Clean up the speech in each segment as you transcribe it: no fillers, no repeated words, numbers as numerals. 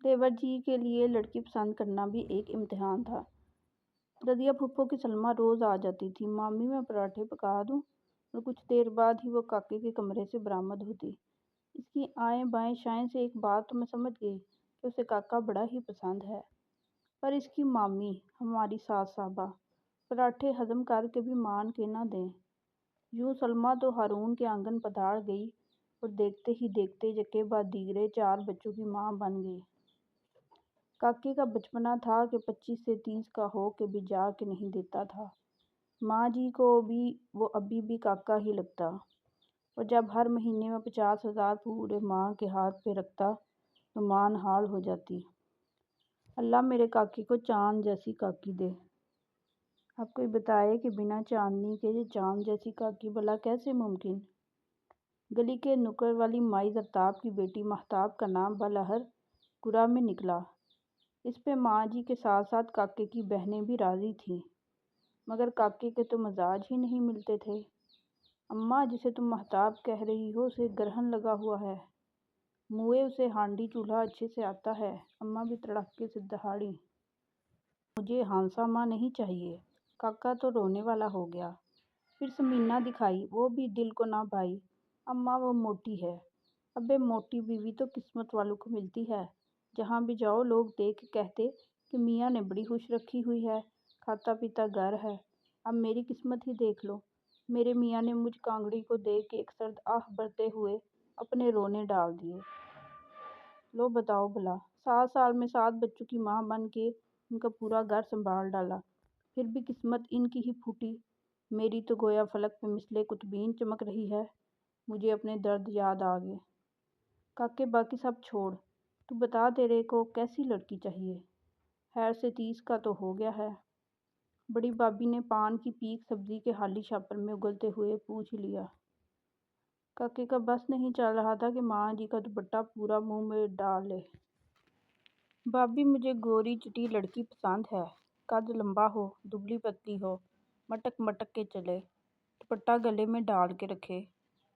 तेवर जी के लिए लड़की पसंद करना भी एक इम्तिहान था। रज़िया फूफो की सलमा रोज़ आ जाती थी। मामी मैं पराठे पका दूँ? और कुछ देर बाद ही वो काके के कमरे से बरामद होती। इसकी आएँ बाएँ शाएँ से एक बात तो मैं समझ गई कि उसे काका बड़ा ही पसंद है। पर इसकी मामी, हमारी सास साहबा, पराठे हजम करके भी मान के ना दें। यूँ सलमा तो हारून के आंगन पधार गई और देखते ही देखते यके बाद दीगरे 4 बच्चों की माँ बन गई। काके का बचपना था कि 25 से 30 का हो के भी जा के नहीं देता था। माँ जी को भी वो अभी भी काका ही लगता, और जब हर महीने में 50,000 पूरे माँ के हाथ पे रखता तो माँ नहाल हो जाती। अल्लाह मेरे काके को चांद जैसी काकी दे। अब कोई बताए कि बिना चांदनी के ये चांद जैसी काकी भला कैसे मुमकिन। गली के नुक्कड़ वाली माई जरताब की बेटी महताब का नाम बलहर कुरा में निकला। इस पे माँ जी के साथ साथ काके की बहनें भी राजी थीं, मगर काके के तो मजाज ही नहीं मिलते थे। अम्मा जिसे तुम महताब कह रही हो उसे ग्रहण लगा हुआ है, मुए उसे हांडी चूल्हा अच्छे से आता है। अम्मा भी तड़ाके से दहाड़ी। मुझे हांसा माँ नहीं चाहिए। काका तो रोने वाला हो गया। फिर समीना दिखाई, वो भी दिल को ना भाई। अम्मा वो मोटी है। अबे मोटी बीवी तो किस्मत वालों को मिलती है। जहाँ भी जाओ लोग देख के कहते कि मियाँ ने बड़ी खुश रखी हुई है, खाता पीता घर है। अब मेरी किस्मत ही देख लो। मेरे मियाँ ने मुझ कांगड़ी को देख के एक सर्द आह भरते हुए अपने रोने डाल दिए। लो बताओ भला, 7 साल में 7 बच्चों की माँ बन के उनका पूरा घर संभाल डाला, फिर भी किस्मत इनकी ही फूटी। मेरी तो गोया फलक पे मिसले कुतुबीन चमक रही है। मुझे अपने दर्द याद आ गए। काके बाकी सब छोड़, तू बता तेरे को कैसी लड़की चाहिए। खैर से 30 का तो हो गया है। बड़ी भाभी ने पान की पीक सब्जी के हाली छापर में उगलते हुए पूछ लिया। काके का बस नहीं चल रहा था कि माँ जी का दुपट्टा पूरा मुंह में डाल ले। भाभी मुझे गोरी चिटी लड़की पसंद है, कद लंबा हो, दुबली पतली हो, मटक मटक के चले, दुपट्टा गले में डाल के रखे,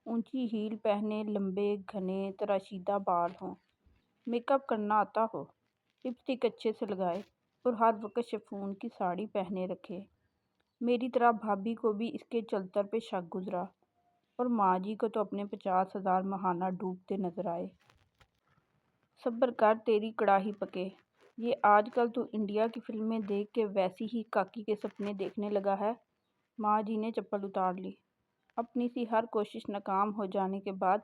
ऊंची हील पहने, लंबे घने तराशीदा बाल हों, मेकअप करना आता हो, लिपस्टिक अच्छे से लगाए और हर वक्त शिफॉन की साड़ी पहने रखे। मेरी तरह भाभी को भी इसके चलतर पे शक गुजरा, और माँ जी को तो अपने 50,000 महाना डूबते नजर आए। सब्र कर तेरी कड़ाही पके। ये आजकल तो इंडिया की फिल्में देख के वैसी ही काकी के सपने देखने लगा है। माँ जी ने चप्पल उतार ली। अपनी सी हर कोशिश नाकाम हो जाने के बाद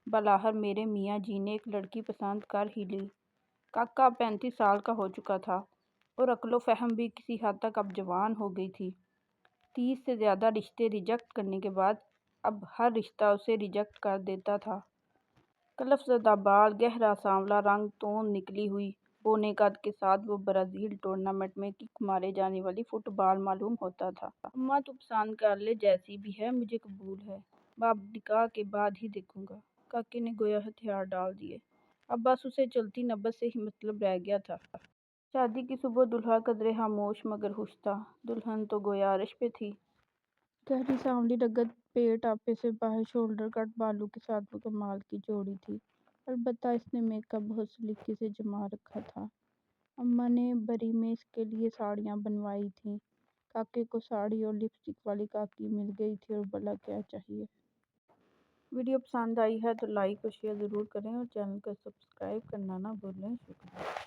बलाहर मेरे मियाँ जी ने एक लड़की पसंद कर ही ली। काका 35 साल का हो चुका था और अक्लो फहम भी किसी हद तक अब जवान हो गई थी। 30 से ज़्यादा रिश्ते रिजेक्ट करने के बाद अब हर रिश्ता उसे रिजेक्ट कर देता था। कलफज़दा बाल, गहरा सांवला रंग, तोंद निकली हुई पौने कद के साथ वो ब्राज़ील टूर्नामेंट में किक मारे जाने वाली फुटबॉल मालूम होता था। अम्मा तू पसंद कर ले, जैसी भी है मुझे कबूल है। बाप निकाह के बाद ही देखूंगा। काके ने गोया हथियार डाल दिए। अब बस उसे चलती नब्बत से ही मतलब रह गया था। शादी की सुबह दुल्हा कदरे खामोश मगर खुश था। दुल्हन तो गोया अरश पे थी। गहरी सांवली रगत, पेट आपे से बाहर, शोल्डर कट बालों के साथ वो कमाल की जोड़ी थी। अलबत्ता इसने मेकअप बहुत सलीके से जमा रखा था। अम्मा ने बरी में इसके लिए साड़ियाँ बनवाई थीं। काके को साड़ी और लिपस्टिक वाली काकी मिल गई थी, और भला क्या चाहिए। वीडियो पसंद आई है तो लाइक और शेयर ज़रूर करें और चैनल को सब्सक्राइब करना ना भूलें। शुक्रिया।